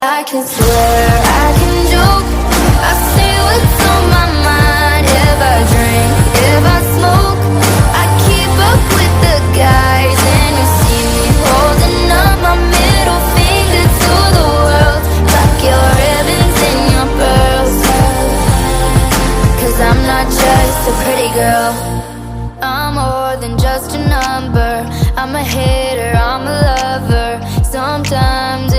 I can swear, I can joke, I say what's on my mind. If I drink, if I smoke, I keep up with the guys. And you see me holding up my middle finger to the world. Tuck your ribbons and your pearls, 'cause I'm not just a pretty girl, I'm more than just a number. I'm a hitter, I'm a lover. Sometimes